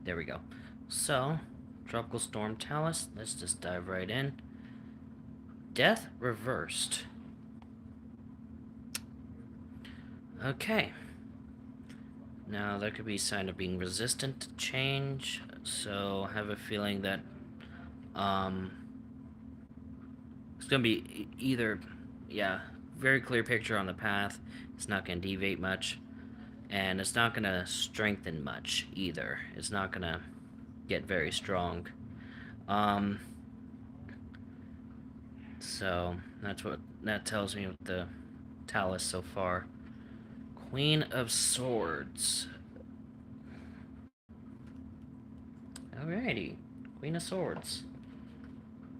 there we go. So, Tropical Storm Talas, let's just dive right in. Death reversed. Okay. Now, there could be a sign of being resistant to change, so I have a feeling that, it's gonna be either, yeah, very clear picture on the path, it's not gonna deviate much, and it's not gonna strengthen much either. It's not gonna get very strong. Um, so that's what that tells me with the Talas so far. Queen of Swords. Alrighty, Queen of Swords.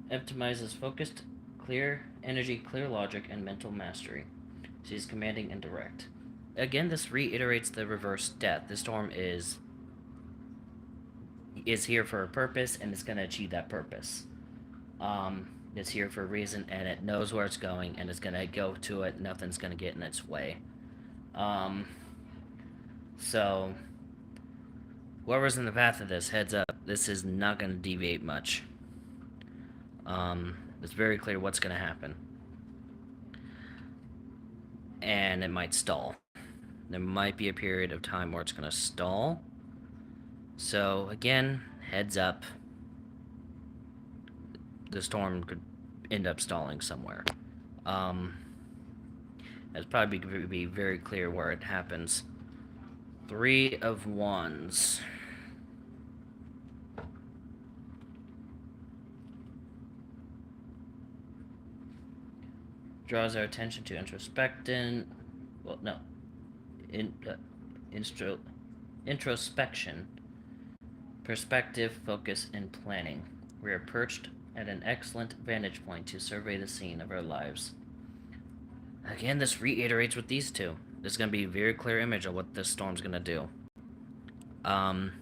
Optimizes focused, clear energy, clear logic, and mental mastery. She's commanding and direct. Again, this reiterates the reverse death. The storm is here for a purpose, and it's going to achieve that purpose. It's here for a reason, and it knows where it's going, and it's going to go to it. Nothing's going to get in its way. So whoever's in the path of this, heads up. This is not going to deviate much. It's very clear what's going to happen. And it might stall. There might be a period of time where it's going to stall. So, again, heads up. The storm could end up stalling somewhere. It's probably be very clear where it happens. 3 of Wands. Draws our attention to introspection. Well, no. Introspection. Perspective, focus, and planning. We are perched at an excellent vantage point to survey the scene of our lives. Again, this reiterates with these two. There's going to be a very clear image of what this storm's going to do. And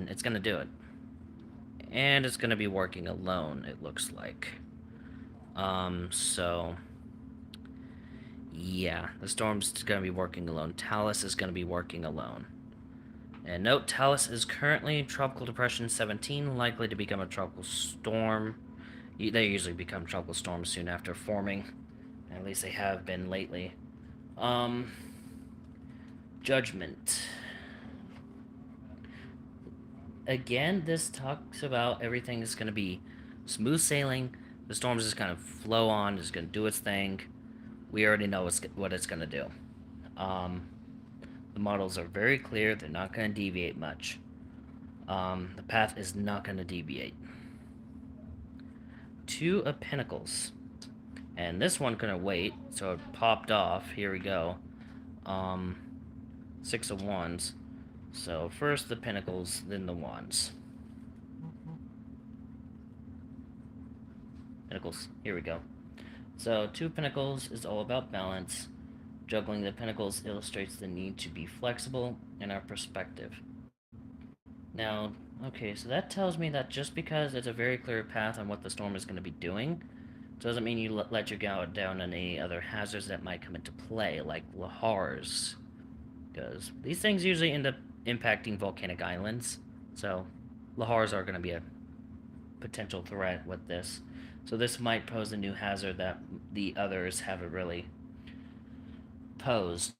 it's going to do it. And it's going to be working alone, it looks like. So... yeah, the storm's going to be working alone. Talas is going to be working alone. And note, Talas is currently Tropical Depression 17, likely to become a tropical storm. They usually become tropical storms soon after forming. At least they have been lately. Judgment. Again, this talks about everything is going to be smooth sailing. The storm's just going to flow on, it's going to do its thing. We already know what it's going to do. The models are very clear. They're not going to deviate much. The path is not going to deviate. 2 of Pentacles. And this one couldn't wait, so it popped off. Here we go. 6 of Wands. So first the Pentacles, then the Wands. Pentacles. Here we go. So 2 of Pentacles is all about balance. Juggling the Pentacles illustrates the need to be flexible in our perspective. Now, okay, so that tells me that just because it's a very clear path on what the storm is going to be doing, doesn't mean you let your guard down on any other hazards that might come into play, like lahars. Because these things usually end up impacting volcanic islands, so lahars are going to be a potential threat with this. So this might pose a new hazard that the others haven't really posed.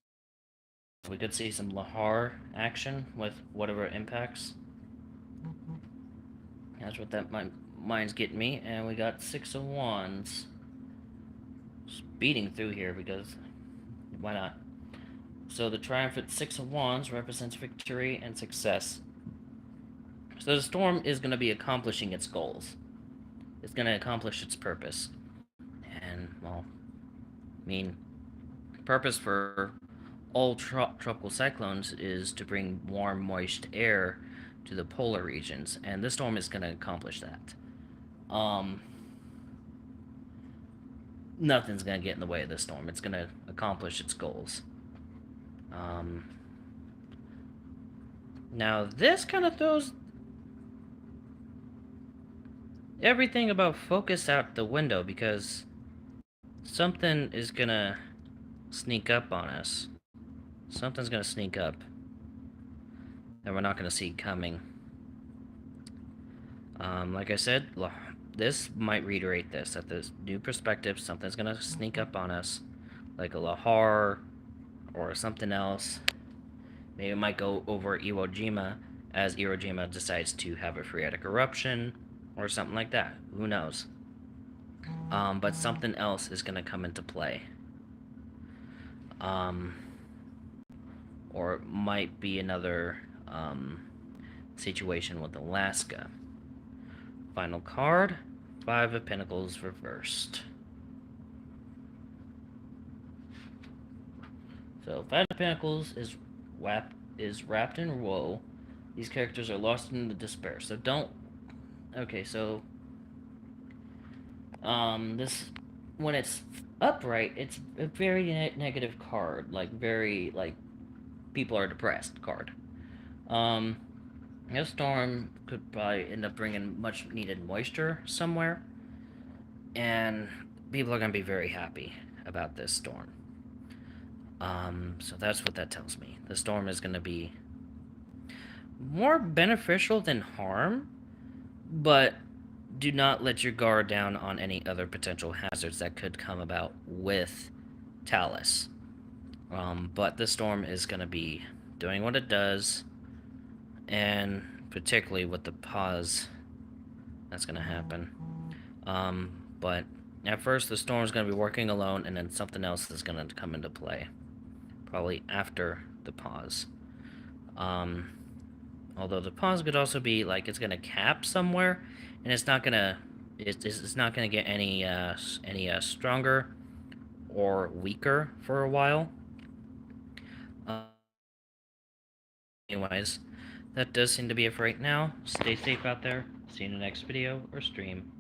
We could see some lahar action with whatever it impacts. That's what that mine's getting me. And we got 6 of Wands. Speeding through here because why not? So the triumphant 6 of Wands represents victory and success. So the storm is going to be accomplishing its goals. It's going to accomplish its purpose. And, well, I mean, purpose for all tropical cyclones is to bring warm, moist air to the polar regions, and this storm is going to accomplish that. Nothing's going to get in the way of this storm. It's going to accomplish its goals. Now, this kind of throws everything about focus out the window, because something is going to sneak up on us. Something's going to sneak up. that we're not going to see coming. Like I said, this might reiterate this, that this new perspective, something's going to sneak up on us, like a Lahar or something else. Maybe it might go over Iwo Jima as Iwo Jima decides to have a phreatic eruption or something like that. Who knows? But something else is going to come into play. Or it might be another situation with Alaska. Final card, 5 of Pentacles reversed. So 5 of Pentacles is wrapped in woe. These characters are lost in the despair. So don't. Okay, so this, when it's upright, it's a very negative card. Like very like people are depressed card. This storm could probably end up bringing much needed moisture somewhere, and people are going to be very happy about this storm. So that's what that tells me. The storm is going to be more beneficial than harm, but do not let your guard down on any other potential hazards that could come about with Talas. But the storm is going to be doing what it does, and particularly with the pause that's going to happen. But at first, the storm's going to be working alone, and then something else is going to come into play. Probably after the pause. Although the pause could also be like it's going to cap somewhere, and it's not going to get any stronger or weaker for a while. Anyways, that does seem to be it for right now. Stay safe out there. See you in the next video or stream.